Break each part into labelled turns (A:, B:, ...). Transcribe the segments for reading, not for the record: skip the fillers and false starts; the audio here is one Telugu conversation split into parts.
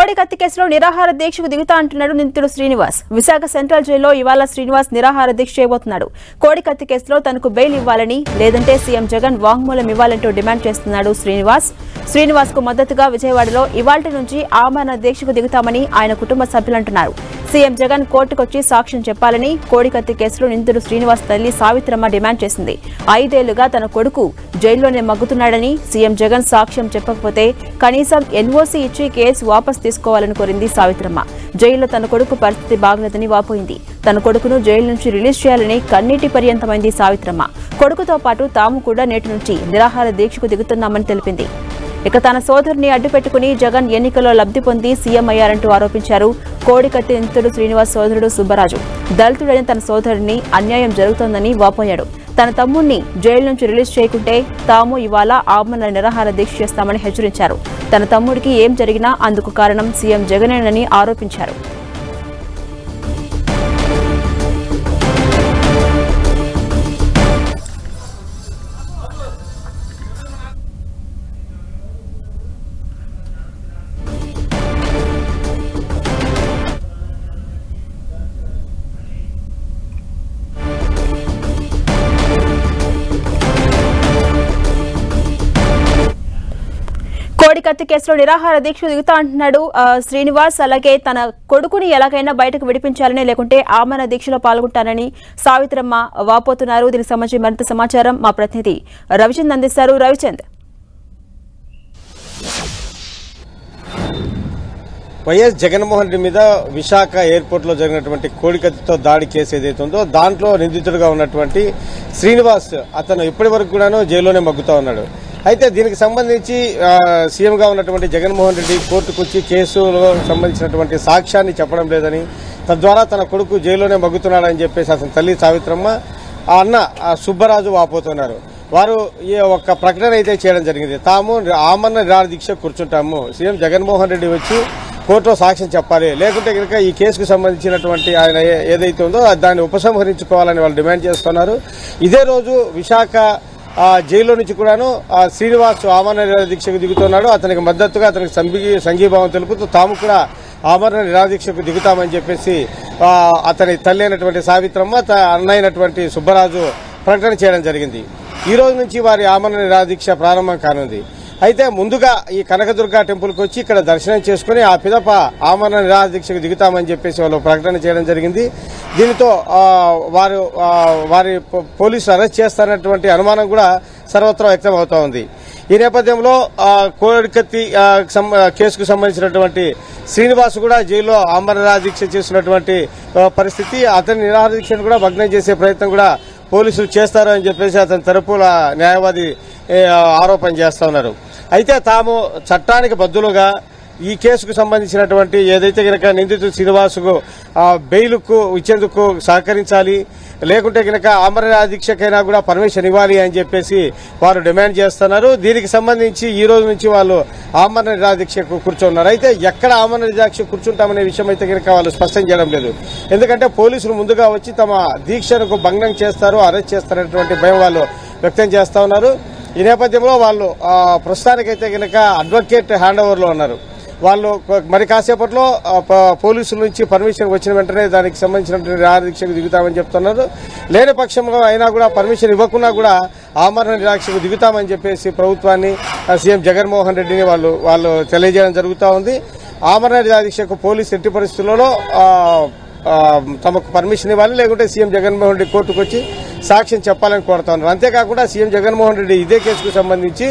A: కోడి కత్తి కేసులో నిరాహార దీక్షకు దిగుతా అంటున్నాడు నిందితుడు శ్రీనివాస్. విశాఖ సెంట్రల్ జైల్లో ఇవాళ శ్రీనివాస్ నిరాహార దీక్ష చేయబోతున్నాడు. కోడి కత్తి కేసులో తనకు బెయిల్ ఇవ్వాలని, లేదంటే సీఎం జగన్ వాంగ్మూలం ఇవ్వాలంటూ డిమాండ్ చేస్తున్నాడు శ్రీనివాస్ కు మద్దతుగా విజయవాడలో ఇవాల్టి నుంచి ఆమరణ దీక్షకు దిగుతామని ఆయన కుటుంబ సభ్యులంటున్నారు. సీఎం జగన్ కోర్టుకొచ్చి సాక్ష్యం చెప్పాలని కోడి కత్తి కేసులో నిందితుడు శ్రీనివాస్ తల్లి సావిత్రమ్మ డిమాండ్ చేసింది. 5 ఏళ్లుగా తన కొడుకు జైల్లోనే మగ్గుతున్నాడని, సీఎం జగన్ సాక్ష్యం చెప్పకపోతే కనీసం ఎన్ఓసీ ఇచ్చి కేసు వాపసు తీసుకోవాలని కోరింది సావిత్రమ్మ. జైల్లో తన కొడుకు పరిస్థితి బాగలేదని వాపోయింది. తన కొడుకును జైలు నుంచి రిలీజ్ చేయాలని కన్నీటి పర్యంతమైంది సావిత్రమ్మ. కొడుకుతో పాటు తాము కూడా నేటి నుంచి నిరాహార దీక్షకు దిగుతున్నామని తెలిపింది. ఇక తన సోదరుని అడ్డుపెట్టుకుని జగన్ ఎన్నికల్లో లబ్ధి పొంది సీఎం అయ్యారంటూ ఆరోపించారు. కోడి కత్తి నిందితుడు శ్రీనివాస్ సోదరుడు సుబ్బరాజు దళితుడైన తన సోదరుడిని అన్యాయం జరుగుతోందని వాపోయాడు. తన తమ్ముణ్ణి జైలు నుంచి రిలీజ్ చేయకుంటే తాము ఇవాళ ఆమరణ నిరాహార దీక్ష చేస్తామని హెచ్చరించారు. తన తమ్ముడికి ఏం జరిగినా అందుకు కారణం సీఎం జగనేనని ఆరోపించారు. కోడి కత్తి కేసులో నిరాహార దీక్ష దిగుతా అంటున్నాడు శ్రీనివాస్. అలాగే తన కొడుకుని ఎలాగైనా బయటకు విడిపించాలని, లేకుంటే ఆమరణ దీక్షలో పాల్గొంటానని సావిత్రమ్మ వాపోతున్నారు. దీనికి సంబంధించి మరింత సమాచారం మా ప్రతినిధి రవిచంద్ అందిస్తారు. రవిచంద్,
B: వైఎస్ జగన్మోహన్ రెడ్డి మీద విశాఖ ఎయిర్పోర్ట్ లో జరిగినటువంటి కోడి కత్తితో దాడి కేసు ఏదైతే ఉందో దాంట్లో నిందితుడిగా ఉన్నటువంటి శ్రీనివాస్ అతను ఇప్పటి వరకు కూడాను జైల్లోనే మగ్గుతా ఉన్నాడు. అయితే దీనికి సంబంధించి సీఎంగా ఉన్నటువంటి జగన్మోహన్ రెడ్డి కోర్టుకు వచ్చి కేసులో సంబంధించినటువంటి సాక్ష్యాన్ని చెప్పడం లేదని, తద్వారా తన కొడుకు జైల్లోనే మగ్గుతున్నాడని చెప్పేసి అతని తల్లి సావిత్రమ్మ అన్న సుబ్బరాజు వాపోతున్నారు. వారు ఈ ఒక్క ప్రకటన అయితే చేయడం జరిగింది. తాము ఆమరణ నిరాహార దీక్ష కూర్చుంటాము, సీఎం జగన్మోహన్ రెడ్డి వచ్చి కోర్టులో సాక్ష్యం చెప్పాలి, లేకుంటే కనుక ఈ కేసుకు సంబంధించినటువంటి ఆయన ఏదైతే ఉందో దాన్ని ఉపసంహరించుకోవాలని వాళ్ళు డిమాండ్ చేస్తున్నారు. ఇదే రోజు విశాఖ జైల్లో నుంచి కూడాను శ్రీనివాస్ ఆమరణ నిరాహార దీక్షకు దిగుతున్నాడు. అతనికి మద్దతుగా అతనికి సంఘీభావం తెలుపుతూ తాము కూడా ఆమరణ నిరాహార దీక్షకు దిగుతామని చెప్పేసి అతని తల్లి అయినటువంటి సావిత్రమ్మ, అన్నైనటువంటి సుబ్బరాజు ప్రకటన చేయడం జరిగింది. ఈ రోజు నుంచి వారి ఆమరణ నిరాహార దీక్ష ప్రారంభం కానుంది. అయితే ముందుగా ఈ కనకదుర్గ టెంపుల్కి వచ్చి ఇక్కడ దర్శనం చేసుకుని ఆ పిదప ఆమరణ నిరాహార దీక్షకు దిగుతామని చెప్పేసి వాళ్ళు ప్రకటన చేయడం జరిగింది. దీనితో వారి పోలీసులు అరెస్ట్ చేస్తారన్నటువంటి అనుమానం కూడా సర్వత్రా వ్యక్తం అవుతా ఉంది. ఈ నేపథ్యంలో కోడి కత్తి కేసుకు సంబంధించినటువంటి శ్రీనివాస్ కూడా జైల్లో ఆమరణ నిరాహార దీక్ష చేస్తున్నటువంటి పరిస్థితి. అతని నిరాహార దీక్షను కూడా భగ్నం చేసే ప్రయత్నం కూడా పోలీసులు చేస్తారు అని చెప్పేసి అతని తరపుల న్యాయవాది ఆరోపణ చేస్తా ఉన్నారు. అయితే తాము చట్టానికి బద్దులుగా ఈ కేసుకు సంబంధించినటువంటి ఏదైతే కనుక నిందితుడు శ్రీనివాసుకు బెయిల్కు ఇచ్చేందుకు సహకరించాలి, లేకుంటే కనుక ఆమరణ దీక్షకైనా కూడా పర్మిషన్ ఇవ్వాలి అని చెప్పేసి వారు డిమాండ్ చేస్తున్నారు. దీనికి సంబంధించి ఈ రోజు నుంచి వాళ్ళు ఆమరణ నిరాహార దీక్షకు కూర్చున్నారు. అయితే ఎక్కడ ఆమరణ దీక్ష కూర్చుంటామనే విషయం అయితే కనుక వాళ్ళు స్పష్టం చేయడం లేదు. ఎందుకంటే పోలీసులు ముందుగా వచ్చి తమ దీక్షను భంగం చేస్తారు, అరెస్ట్ చేస్తారనేటువంటి భయం వాళ్ళు వ్యక్తం చేస్తా ఉన్నారు. ఈ నేపథ్యంలో వాళ్ళు ప్రస్తుతానికైతే కనుక అడ్వకేట్ హ్యాండ్ ఓవర్ లో ఉన్నారు. వాళ్ళు మరి కాసేపట్లో పోలీసుల నుంచి పర్మిషన్ వచ్చిన వెంటనే దానికి సంబంధించినటువంటి నిరాహార దీక్షకు దిగుతామని చెప్తున్నారు. లేని పక్షంలో అయినా కూడా పర్మిషన్ ఇవ్వకుండా కూడా ఆమరణ దీక్షకు దిగుతామని చెప్పేసి ప్రభుత్వాన్ని, సీఎం జగన్మోహన్ రెడ్డిని వాళ్ళు తెలియజేయడం జరుగుతూ ఉంది. ఆమరణ దీక్షకు పోలీసు ఎట్టి పరిస్థితుల్లో తమకు పర్మిషన్ ఇవ్వాలి, లేకుంటే సీఎం జగన్మోహన్ రెడ్డి కోర్టుకు వచ్చి సాక్ష్యం చెప్పాలని కోరుతా ఉన్నారు. అంతేకాకుండా సీఎం జగన్మోహన్ రెడ్డి ఇదే కేసుకు సంబంధించి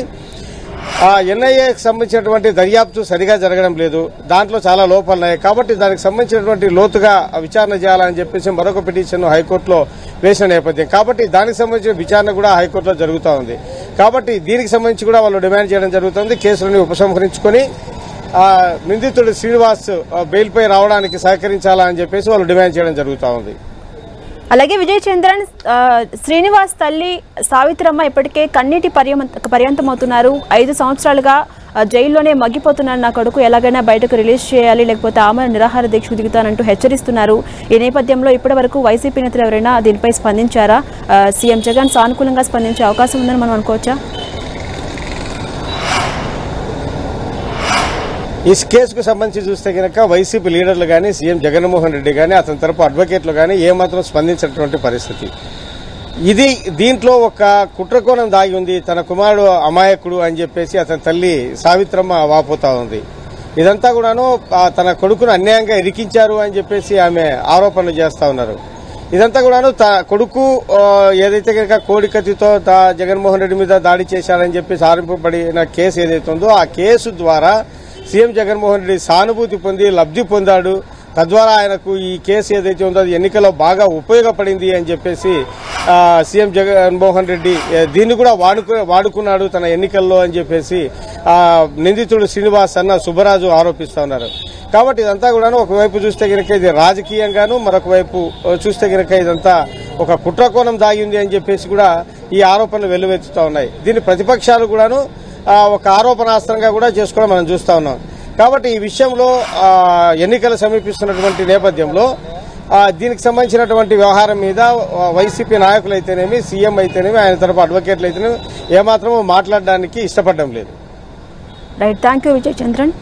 B: ఎన్ఐఏకి సంబంధించినటువంటి దర్యాప్తు సరిగా జరగడం లేదు, దాంట్లో చాలా లోపాలున్నాయి కాబట్టి దానికి సంబంధించినటువంటి లోతుగా విచారణ చేయాలని చెప్పేసి మరొక పిటిషన్ హైకోర్టులో వేసిన నేపథ్యం కాబట్టి దానికి సంబంధించిన విచారణ కూడా హైకోర్టులో జరుగుతూ ఉంది. కాబట్టి దీనికి సంబంధించి కూడా వాళ్ళు డిమాండ్ చేయడం జరుగుతుంది. కేసులను ఉపసంహరించుకొని నిందితుడు శ్రీనివాస్ బెయిల్పై రావడానికి సహకరించాలని చెప్పేసి వాళ్ళు డిమాండ్ చేయడం జరుగుతూ ఉంది.
A: అలాగే విజయ్ చంద్రన్, శ్రీనివాస్ తల్లి సావిత్రమ్మ ఇప్పటికే కన్నీటి పర్యంతమవుతున్నారు. 5 సంవత్సరాలుగా జైల్లోనే మగ్గిపోతున్నారు నా కొడుకు, ఎలాగైనా బయటకు రిలీజ్ చేయాలి, లేకపోతే ఆమరణ నిరాహార దీక్షకు దిగుతానంటూ హెచ్చరిస్తున్నారు. ఈ నేపథ్యంలో ఇప్పటి వరకు వైసీపీ నేతలు ఎవరైనా దీనిపై స్పందించారా? సీఎం జగన్ సానుకూలంగా స్పందించే అవకాశం ఉందని మనం అనుకోవచ్చా?
B: ఈ కేసుకు సంబంధించి చూస్తే కనుక వైసీపీ లీడర్లు కానీ సీఎం జగన్మోహన్ రెడ్డి కానీ అతని తరపు అడ్వకేట్లు కానీ ఏమాత్రం స్పందించినటువంటి పరిస్థితి. దీంట్లో ఒక కుట్రకోణం దాగి ఉంది. తన కుమారుడు అమాయకుడు అని చెప్పేసి అతని తల్లి సావిత్రమ్మ వాపోతా ఉంది. ఇదంతా కూడాను తన కొడుకును అన్యాయంగా ఇరికించారు అని చెప్పేసి ఆమె ఆరోపణలు చేస్తా ఉన్నారు. ఇదంతా కూడాను కొడుకు ఏదైతే కనుక కోడికత్తితో జగన్మోహన్ రెడ్డి మీద దాడి చేశారని చెప్పేసి ఆరోపింపబడిన కేసు ఏదైతే ఉందో ఆ కేసు ద్వారా సీఎం జగన్మోహన్ రెడ్డి సానుభూతి పొంది లబ్ధి పొందాడు. తద్వారా ఆయనకు ఈ కేసు ఏదైతే ఉందో అది ఎన్నికల్లో బాగా ఉపయోగపడింది అని చెప్పేసి సీఎం జగన్మోహన్ రెడ్డి దీన్ని కూడా వాడుకున్నాడు తన ఎన్నికల్లో అని చెప్పేసి నిందితుడు శ్రీనివాస్ అన్న సుబ్బరాజు ఆరోపిస్తా ఉన్నారు. కాబట్టి ఇదంతా కూడాను ఒకవైపు చూస్తే కనుక ఇది రాజకీయంగాను, మరొక వైపు చూస్తే కనుక ఇదంతా ఒక కుట్రకోణం దాగింది అని చెప్పేసి కూడా ఈ ఆరోపణలు వెల్లువెత్తుతా ఉన్నాయి. దీన్ని ప్రతిపక్షాలు కూడాను ఒక ఆరోపణాస్త్రంగా కూడా చేసుకోవడం మనం చూస్తా ఉన్నాం. కాబట్టి ఈ విషయంలో ఎన్నికలు సమీపిస్తున్నటువంటి నేపథ్యంలో దీనికి సంబంధించినటువంటి వ్యవహారం మీద వైసీపీ నాయకులైతేనేమి, సీఎం అయితేనేమి, ఆయన తరపు అడ్వకేట్లు అయితేనేమి ఏమాత్రమూ మాట్లాడడానికి ఇష్టపడడం లేదు.
A: Right, thank you Vijay Chandran.